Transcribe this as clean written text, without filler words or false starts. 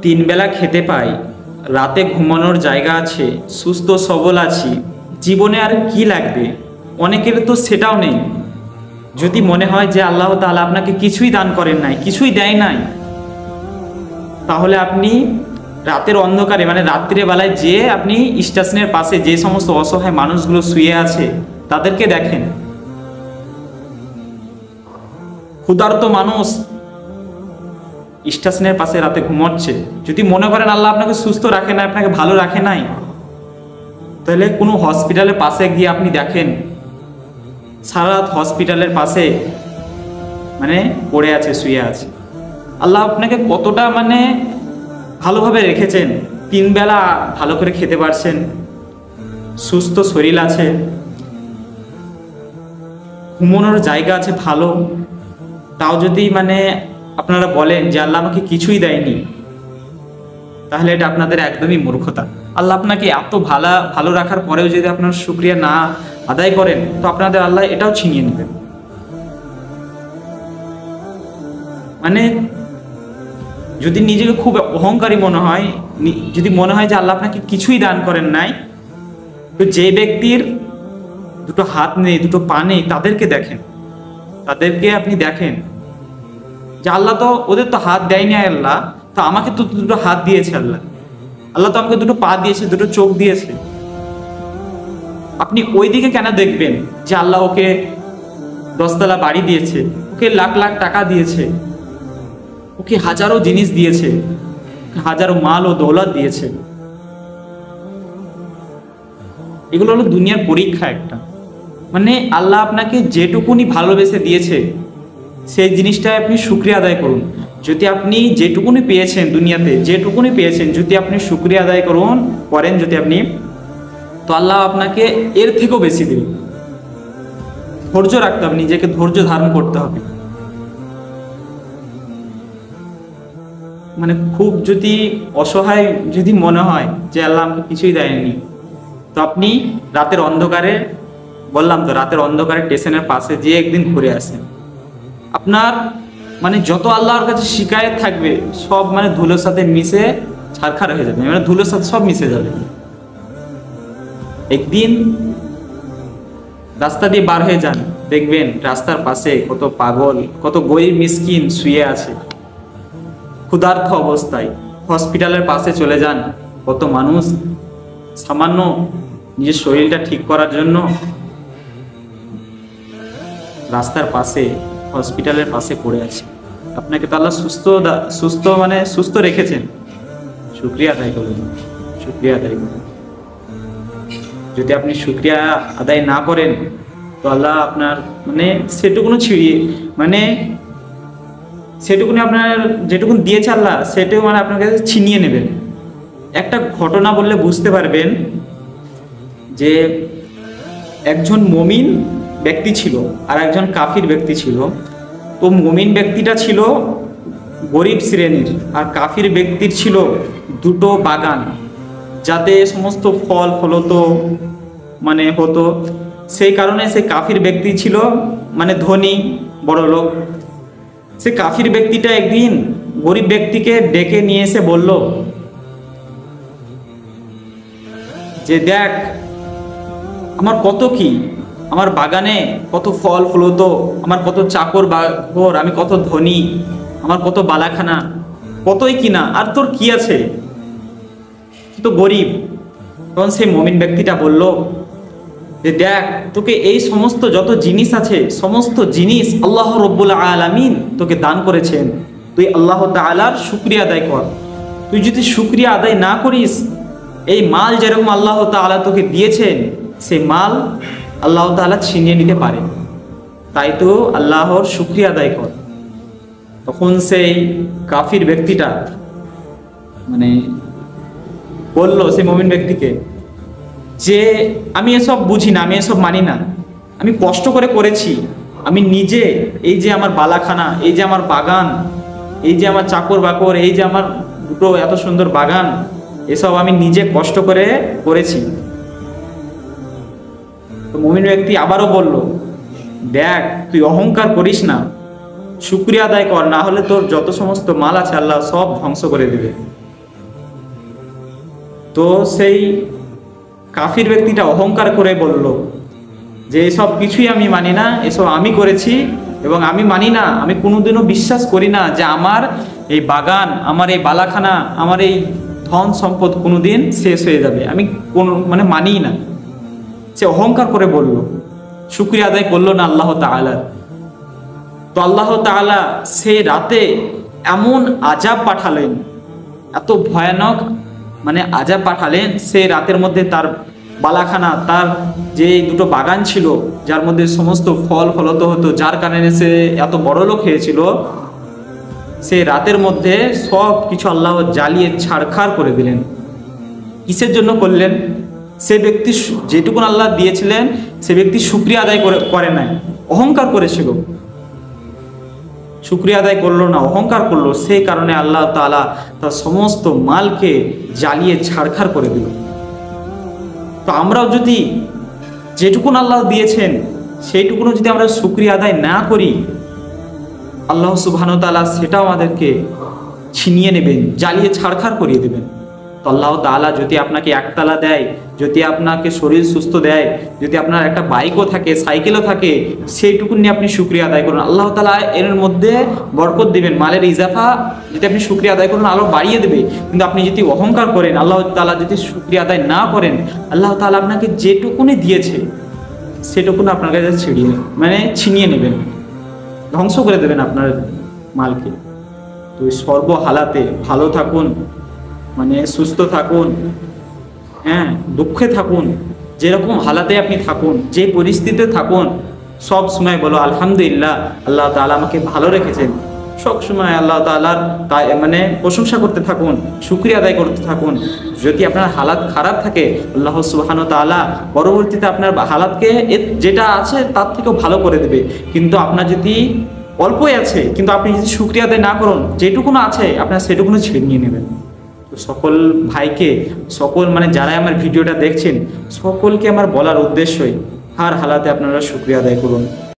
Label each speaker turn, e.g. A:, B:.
A: তিন বেলা খেতে পাই, রাতে ঘুমানোর জায়গা আছে, সুস্থ সবল আছি, জীবনে আর কি লাগবে? অনেকের তো সেটাও নেই। যদি মনে হয় যে আল্লাহ তাআলা আপনাকে কিছুই দান করেন নাই, কিছুই দেয় নাই, তাহলে আপনি রাতের অন্ধকারে মানে রাত্রির বেলায় যে আপনি স্টেশনের পাশে যে সমস্ত অসহায় মানুষগুলো শুয়ে আছে তাদেরকে দেখেন। ক্ষুধার্ত মানুষ স্টেশনের পাশে রাতে ঘুমাচ্ছে। যদি মনে করেন আল্লাহ আপনাকে সুস্থ রাখে না, আপনাকে ভালো রাখে নাই, তাহলে কোনো হসপিটালের পাশে গিয়ে আপনি দেখেন সারা রাত হসপিটালের পাশে মানে পড়ে আছে, শুয়ে আছে। আল্লাহ আপনাকে কতটা মানে ভালোভাবে রেখেছেন। তিন বেলা ভালো করে খেতে পারছেন, সুস্থ শরীর আছে, ঘুমানোর জায়গা আছে ভালো, তাও যদি মানে আপনারা বলেন যে আল্লাহ আমাকে কিছুই দেয়নি, তাহলে এটা আপনাদের একদমই মূর্খতা। আল্লাহ আপনাকে এত ভালো রাখার পরেও যদি আপনার শুকরিয়া না আদায় করেন, তো আপনাদের আল্লাহ এটাও ছিনিয়ে নেবেন। মানে যদি নিজেকে খুব অহংকারী মনে হয়, যদি মনে হয় যে আল্লাহ আপনাকে কিছুই দান করেন নাই, তো যে ব্যক্তির দুটো হাত নেই, দুটো পা নেই, তাদেরকে দেখেন, তাদেরকে আপনি দেখেন যে আল্লাহ তো ওদের তো হাত দেয়নি, আল্লাহ তো আমাকে তো দুটো হাত দিয়েছে, আল্লাহ আল্লাহ তো আমাকে দুটো পা দিয়েছে, দুটো চোখ দিয়েছে। আপনি ওই দিকে কেন দেখবেন যে আল্লাহ ওকে 10 তলা বাড়ি দিয়েছে, ওকে লাখ লাখ টাকা দিয়েছে, ওকে হাজারো জিনিস দিয়েছে, হাজারো মাল ও দৌলত দিয়েছে। এগুলো হলো দুনিয়ার পরীক্ষা একটা। মানে আল্লাহ আপনাকে যেটুকুনি ভালোবেসে দিয়েছে সেই জিনিসটা আপনি শুকরিয়া আদায় করুন। যদি আপনি যেটুকুনি পেয়েছেন দুনিয়াতে, যেটুকুনি পেয়েছেন, যদি আপনি শুকরিয়া আদায় করেন যদি আপনি, তো আল্লাহ আপনাকে এর থেকেও বেশি দেবে। ধৈর্য রাখতে হবে, নিজেকে ধৈর্য ধারণ করতে হবে। মানে খুব যদি অসহায় যদি মনে হয় যে আল্লাহ আমাকে কিছুই দেয়নি, তো আপনি রাতের অন্ধকারে, বললাম তো রাতের অন্ধকারে স্টেশনের পাশে যে একদিন ঘুরে আসেন, আপনার মানে যত আল্লাহর কাছে শিকায়ত থাকবে সব মানে ধুলোর সাথে মিশে ছারখার হয়ে যাবে, মানে ধুলোর সাথে সব মিশে যাবে। একদিন রাস্তা দিয়ে বার হয়ে যান, দেখবেন রাস্তার পাশে কত পাগল, কত গরিব মিসকিন শুয়ে আছে ক্ষুধার্ত অবস্থায়। হসপিটালের পাশে চলে যান, কত মানুষ সামান্য নিজের শরীরটা ঠিক করার জন্য রাস্তার পাশে, হসপিটালের পাশে পড়ে আছে। আপনাকে তো আল্লাহ সুস্থ রেখেছেন, শুকরিয়া আদায় করুন, শুকরিয়া আদায় করুন। যদি আপনি শুকরিয়া আদায় না করেন, তো আল্লাহ আপনার মানে সেটুকুনি আপনার যেটুকুন দিয়েছে আল্লাহ, সেটাও মানে আপনার কাছে ছিনিয়ে নেবেন। একটা ঘটনা বললে বুঝতে পারবেন যে একজন মুমিন ব্যক্তি ছিল আর একজন কাফির ব্যক্তি ছিল। তো মুমিন ব্যক্তিটা ছিল গরিব শ্রেণীর, আর কাফির ব্যক্তির ছিল দুটো বাগান, যাতে সমস্ত ফল ফলতো মানে হতো। সেই কারণে সে কাফির ব্যক্তি ছিল মানে ধনী বড় লোক। সে কাফির ব্যক্তিটা একদিন গরিব ব্যক্তিকে ডেকে নিয়ে এসে বলল যে দেখ আমার কত কি, আমার বাগানে কত ফল ফলতো, আমার কত চাকর বাকর, আমি কত ধনী, আমার কত বালাখানা, কতই কিনা, আর তোর কি আছে, তুই তো গরিব। তখন সেই মুমিন ব্যক্তিটা বলল যে দেখ তোকে এই সমস্ত যত জিনিস আছে, সমস্ত জিনিস আল্লাহ রব্বুল আলামিন তোকে দান করেছেন, তুই আল্লাহ তাআলার শুকরিয়া আদায় কর। তুই যদি শুকরিয়া আদায় না করিস, এই মাল যেরকম আল্লাহ তাআলা তোকে দিয়েছেন, সেই মাল আল্লাহ তাআলা ছিনিয়ে নিতে পারে, তাই তো আল্লাহর শুকরিয়া আদায় কর। তখন সেই কাফির ব্যক্তিটা মানে বলল সেই মুমিন ব্যক্তিকে যে আমি এসব বুঝি না, আমি এসব মানি না, আমি কষ্ট করে করেছি, আমি নিজে এই যে আমার বালাখানা, এই যে আমার বাগান, এই যে আমার চাকর বাকর, এই যে আমার দুটো এত সুন্দর বাগান, এসব আমি নিজে কষ্ট করে করেছি। তো মুমিন ব্যক্তি আবারও বলল দেখ তুই অহংকার করিস না, শুকরিয়া আদায় কর, না হলে তোর যত সমস্ত মাল আছে আল্লাহ সব ধ্বংস করে দিবে। তো সেই কাফির ব্যক্তিটা অহংকার করে বলল যে এসব কিছুই আমি মানি না, এসব আমি করেছি এবং আমি মানি না, আমি কোনোদিনও বিশ্বাস করি না যে আমার এই বাগান, আমার এই বালাখানা, আমার এই ধন সম্পদ কোনোদিন শেষ হয়ে যাবে, আমি মানি না। সে অহংকার করে বলল, শুকরিয়া আদায় করলো না আল্লাহ তাআলার। তো আল্লাহ তাআলা সে রাতে এমন আযাব পাঠালেন, এত ভয়ানক আযাব পাঠালেন, সে রাতের মধ্যে তার বালাখানা, তার যে দুটো বাগান ছিল যার মধ্যে সমস্ত ফল ফলত হতো, যার কারণে সে এত বড় লোক হয়েছিল, সে রাতের মধ্যে সব কিছু আল্লাহ জ্বালিয়ে ছাড়খাড় করে দিলেন। কিসের জন্য করলেন? সে ব্যক্তি যেটুকুন আল্লাহ দিয়েছিলেন সে ব্যক্তি শুকরিয়া আদায় করে নাই, অহংকার করেছিল, শুকরিয়া আদায় করলো না, অহংকার করলো, সেই কারণে আল্লাহ তাআলা তার সমস্ত মালকে জ্বালিয়ে ছাড়খাড় করে দিল। তো আমরাও যদি যেটুকুন আল্লাহ দিয়েছেন সেইটুকুনও যদি আমরা শুকরিয়া আদায় না করি, আল্লাহ সুবহানাহু ওয়া তাআলা সেটাও আমাদেরকে ছিনিয়ে নেবেন, জ্বালিয়ে ছাড়খাড় করিয়ে দেবেন। তো আল্লাহ তাআলা যদি আপনাকে একতলা দেয়, যদি আপনাকে শরীর সুস্থ দেয়, যদি আপনার একটা বাইকও থাকে, সাইকেলও থাকে, সেইটুকুন নিয়ে আপনি শুকরিয়া আদায় করুন, আল্লাহ তাআলা এর মধ্যে বরকত দিবেন, মালের ইজাফা যদি আপনি শুকরিয়া আদায় করুন আল্লাহ বাড়িয়ে দেবে। কিন্তু আপনি যদি অহংকার করেন, আল্লাহ তাআলা যদি শুকরিয়া আদায় না করেন, আল্লাহ তাআলা আপনাকে যেটুকুনি দিয়েছে সেটুকুন আপনার কাছে ছিনিয়ে নেবেন, ধ্বংস করে দেবেন আপনার মালকে। তো সর্ব হালাতে ভালো থাকুন, সুস্থ থাকুন, হ্যাঁ, দুঃখে থাকুন, যেরকম হালাতে আপনি থাকুন, যে পরিস্থিতিতে থাকুন, সব সময় বলো আলহামদুলিল্লাহ, আল্লাহ তাআলা আমাকে ভালো রেখেছেন। সব সময় আল্লাহ তাআলার প্রশংসা করতে থাকুন, শুকরিয়া আদায় করতে থাকুন। যদি আপনার হালাত খারাপ থাকে, আল্লাহ সুবহানাহু ওয়া তাআলা পরবর্তীতে আপনার হালাতকে যেটা আছে তার থেকেও ভালো করে দেবে। কিন্তু আপনার যদি অল্পই আছে, কিন্তু আপনি যদি শুকরিয়া আদায় না করুন, যেটুকুনো আছে আপনার সেটুকুনো ছিনিয়ে নেবেন। তো সকল ভাইকে, সকল যারা আমার ভিডিওটা দেখছেন, সকলকে আমার বলার উদ্দেশ্যই হার হালাতে আপনারা শুকরিয়া আদায় করুন।